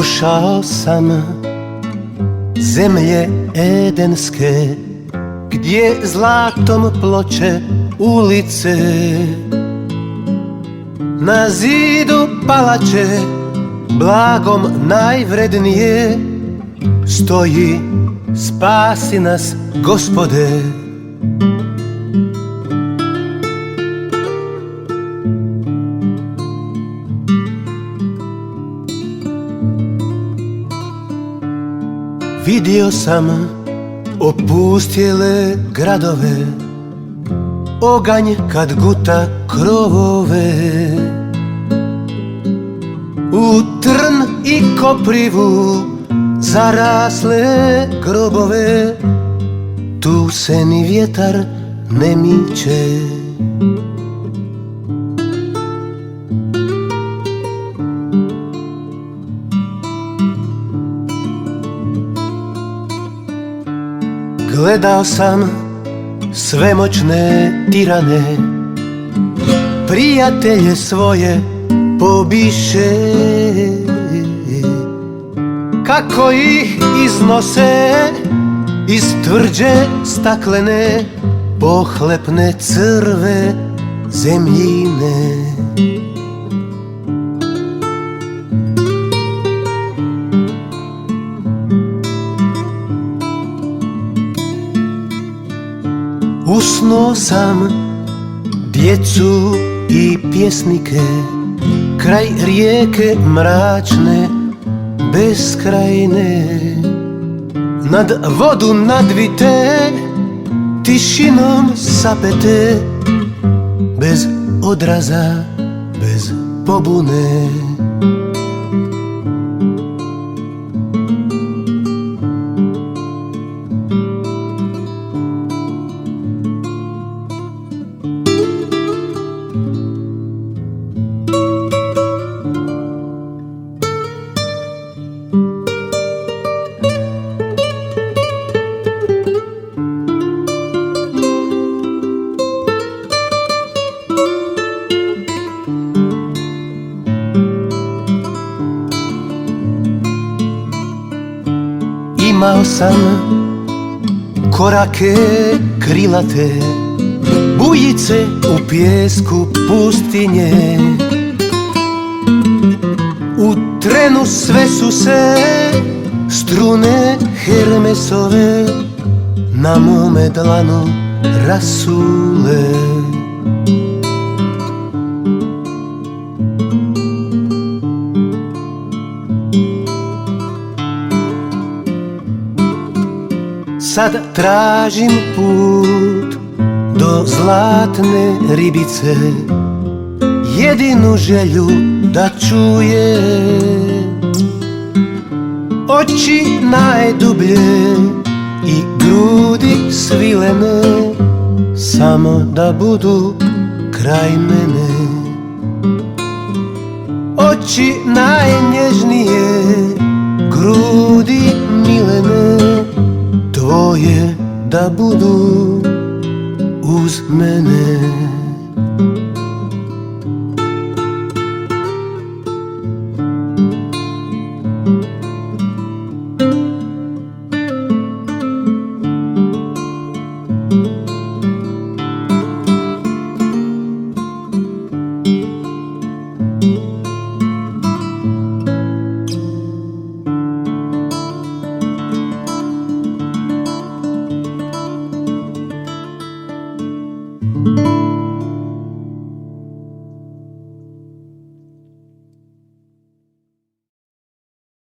Prošao sam zemlje edenske, gdje zlatom ploče ulice, na zidu palače blagom najvrednije stoji spasi nas Gospode. Vidio sam opustjele gradove, oganj kad guta krovove, u trn i koprivu zarasle grobove, tu se ni vjetar ne miče. Gledao sam svemoćne tirane, prijatelje svoje pobiše, kako ih iznose iz tvrđe staklene pohlepne crve zemljine. Usnuo sam djecu i pjesnike kraj rijeke mračne beskrajne, nad vodu nadvite, tišinom sapete, bez odraza, bez pobune. Imao sam korake krilate, bujice u pijesku pustinje, u trenu sve su se strune Hermesove na mome dlanu rasule. Sad tražim put do zlatne ribice, jedinu želju da čuje, oči najdublje i grudi svilene, samo da budu kraj mene. Oči najnježnije, grudi milene, tvoje da budu uz mene.